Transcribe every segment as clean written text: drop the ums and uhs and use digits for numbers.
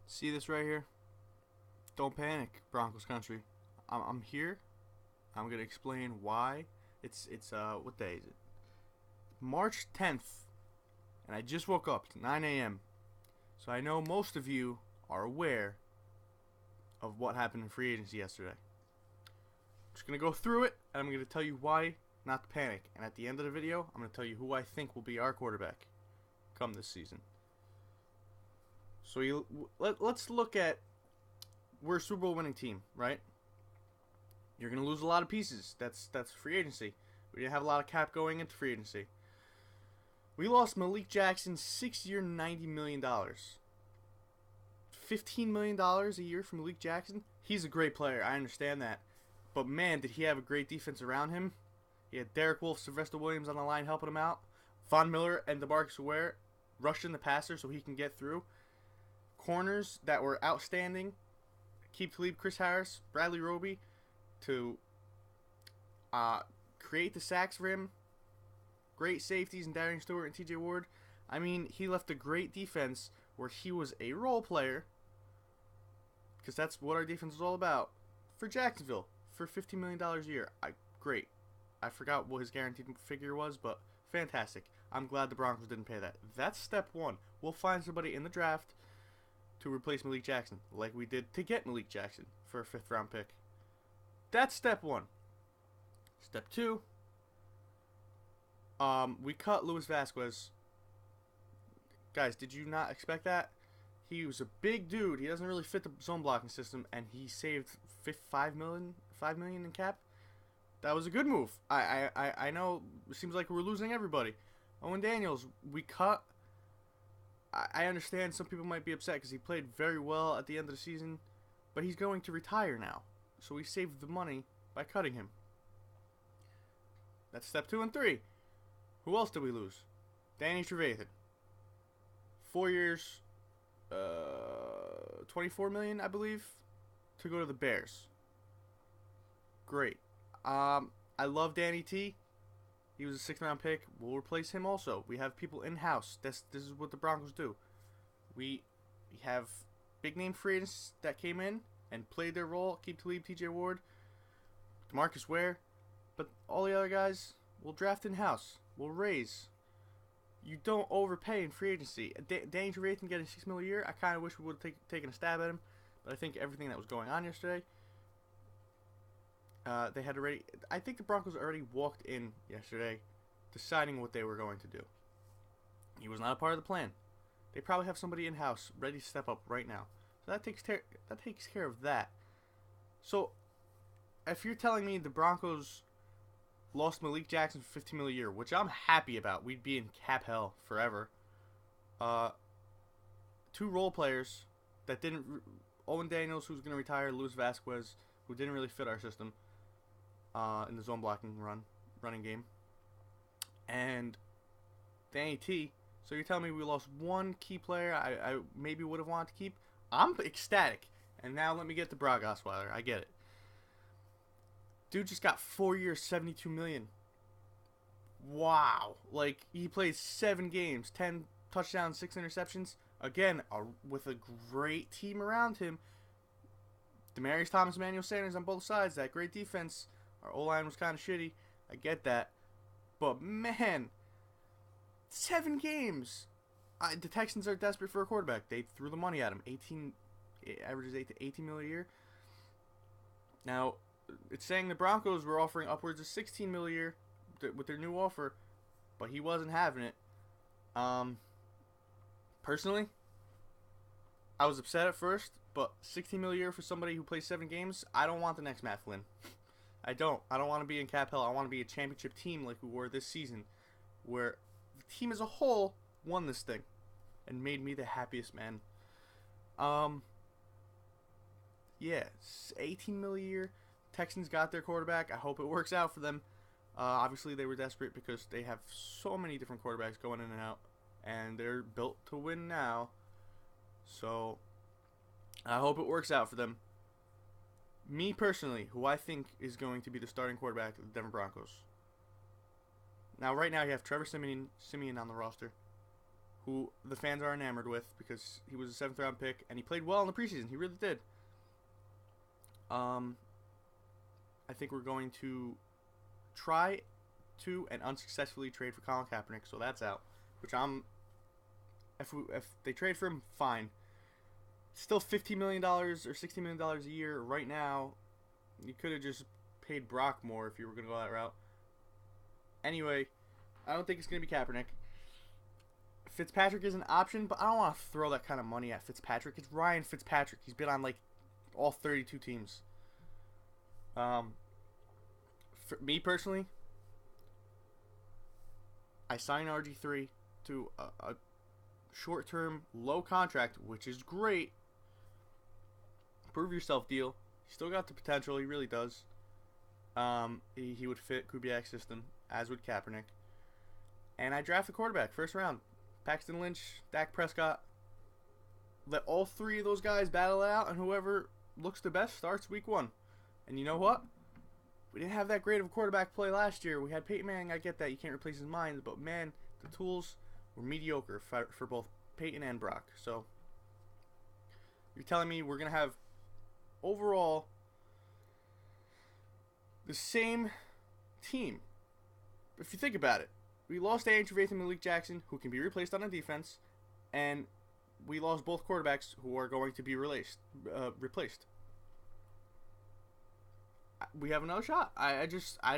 See this right here? Don't panic, Broncos Country. I'm here. I'm gonna explain why. It's what day is it? March 10th, and I just woke up. It's 9 a.m. So I know most of you are aware of what happened in free agency yesterday. I'm just gonna go through it, and I'm gonna tell you why not to panic. And at the end of the video, I'm gonna tell you who I think will be our quarterback come this season. So let's look at, we're a Super Bowl winning team, right? You're gonna lose a lot of pieces. That's free agency. We didn't have a lot of cap going into free agency. We lost Malik Jackson, 6-year, $90 million. $15 million a year from Malik Jackson. He's a great player. I understand that. But man, did he have a great defense around him. He had Derek Wolfe, Sylvester Williams on the line helping him out. Von Miller and DeMarcus Ware rushing the passer so he can get through. Corners that were outstanding. Keep Talib, Chris Harris, Bradley Roby to create the sacks for him. Great safeties in Darian Stewart and TJ Ward. I mean, he left a great defense where he was a role player, because that's what our defense is all about, for Jacksonville for $15 million a year. Great. I forgot what his guaranteed figure was, but fantastic. I'm glad the Broncos didn't pay that. That's step one. We'll find somebody in the draft to replace Malik Jackson, like we did to get Malik Jackson for a 5th round pick. That's step one. Step two, we cut Luis Vasquez. Guys, did you not expect that? He was a big dude. He doesn't really fit the zone blocking system, and he saved $5 million in cap. That was a good move. I know it seems like we're losing everybody. Owen Daniels, we cut. I understand some people might be upset because he played very well at the end of the season, but he's going to retire now. So we saved the money by cutting him. That's step 2 and 3. Who else did we lose? Danny Trevathan. 4 years, $24 million, I believe, to go to the Bears. Great. I love Danny T. He was a 6th round pick. We'll replace him also. We have people in house. This is what the Broncos do. We have big name free agents that came in and played their role. Keep Talib, TJ Ward, DeMarcus Ware, but all the other guys we'll draft in house. We'll raise. You don't overpay in free agency. Danny Trevathan getting $6 million a year. I kind of wish we would have taken a stab at him, but I think everything that was going on yesterday, they had already. I think the Broncos already walked in yesterday, deciding what they were going to do. He was not a part of the plan. They probably have somebody in house ready to step up right now. So that takes care of that. So, if you're telling me the Broncos lost Malik Jackson for $15 million a year, which I'm happy about, we'd be in cap hell forever. 2 role players that didn't. Owen Daniels, who's going to retire, Luis Vasquez, who didn't really fit our system in the zone blocking running game, and Danny T. So you're telling me we lost one key player I maybe would have wanted to keep? I'm ecstatic. And now let me get to Brock Osweiler. I get it. Dude just got 4 years, $72 million. Wow. Like, he played 7 games, 10 touchdowns, 6 interceptions. Again, with a great team around him. Demaryius Thomas, Emmanuel Sanders on both sides. That great defense. Our O-line was kind of shitty. I get that. But, man, 7 games. The Texans are desperate for a quarterback. They threw the money at him. Averages 18 million a year. Now, it's saying the Broncos were offering upwards of 16 million a year with their new offer, but he wasn't having it. Personally, I was upset at first, but 16 million a year for somebody who plays 7 games, I don't want the next Matt Flynn. I don't want to be in cap hell. I want to be a championship team like we were this season, where the team as a whole won this thing and made me the happiest man. Yeah, 18 million a year. Texans got their quarterback. I hope it works out for them. Obviously, they were desperate because they have so many different quarterbacks going in and out, and they're built to win now. So, I hope it works out for them. Me personally, who I think is going to be the starting quarterback of the Denver Broncos. Now, right now, you have Trevor Siemian on the roster, who the fans are enamored with because he was a 7th round pick and he played well in the preseason. He really did. I think we're going to try to and unsuccessfully trade for Colin Kaepernick, so that's out. Which if they trade for him, fine. Still $15 million or $16 million a year right now. You could have just paid Brock more if you were going to go that route. Anyway, I don't think it's going to be Kaepernick. Fitzpatrick is an option, but I don't want to throw that kind of money at Fitzpatrick. It's Ryan Fitzpatrick. He's been on like all 32 teams. For me personally, I signed RG3 to a short-term, low contract, which is great. Prove yourself deal. He still got the potential. He really does. He would fit Kubiak's system, as would Kaepernick. And I drafted quarterback, first round. Paxton Lynch, Dak Prescott. Let all three of those guys battle it out, and whoever looks the best starts week 1. And you know what? We didn't have that great of a quarterback play last year. We had Peyton Manning. I get that. You can't replace his mind. But, man, the tools were mediocre for both Peyton and Brock. So, you're telling me we're going to have, overall, the same team. If you think about it, we lost Andrew Trevathan and Malik Jackson, who can be replaced on a defense, and we lost both quarterbacks who are going to be replaced. We have another shot. I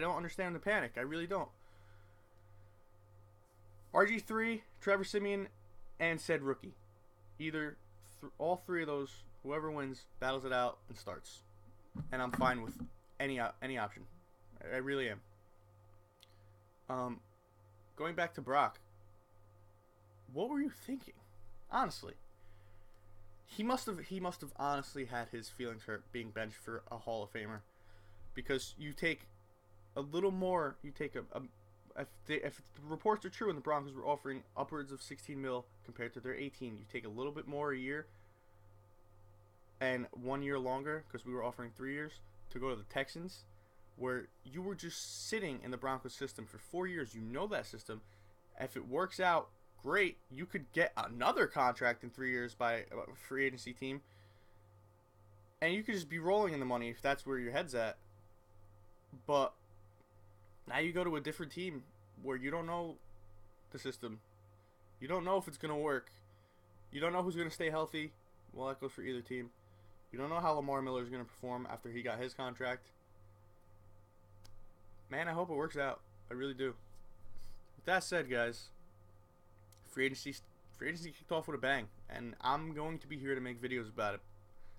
don't understand the panic. I really don't. RG3, Trevor Siemian, and said rookie. Either all three of those, whoever wins, battles it out and starts. And I'm fine with any option. I really am. Going back to Brock, what were you thinking? Honestly. He must have honestly had his feelings hurt being benched for a Hall of Famer. Because you take a little more, you take if the reports are true and the Broncos were offering upwards of 16 mil compared to their 18, you take a little bit more a year and 1 year longer, because we were offering 3 years, to go to the Texans, where you were just sitting in the Broncos system for 4 years. You know that system. If it works out, great. You could get another contract in 3 years by a free agency team, and you could just be rolling in the money if that's where your head's at. But now you go to a different team where you don't know the system. You don't know if it's going to work. You don't know who's going to stay healthy. Well, that goes for either team. You don't know how Lamar Miller is going to perform after he got his contract. Man, I hope it works out. I really do. With that said, guys, free agency kicked off with a bang, and I'm going to be here to make videos about it.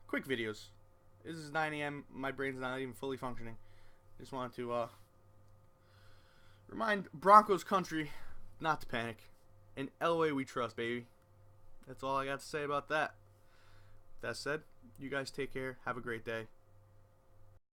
Quick videos. This is 9 a.m. My brain's not even fully functioning. Just wanted to remind Broncos Country not to panic. In LA we trust, baby. That's all I got to say about that. That said, you guys take care. Have a great day.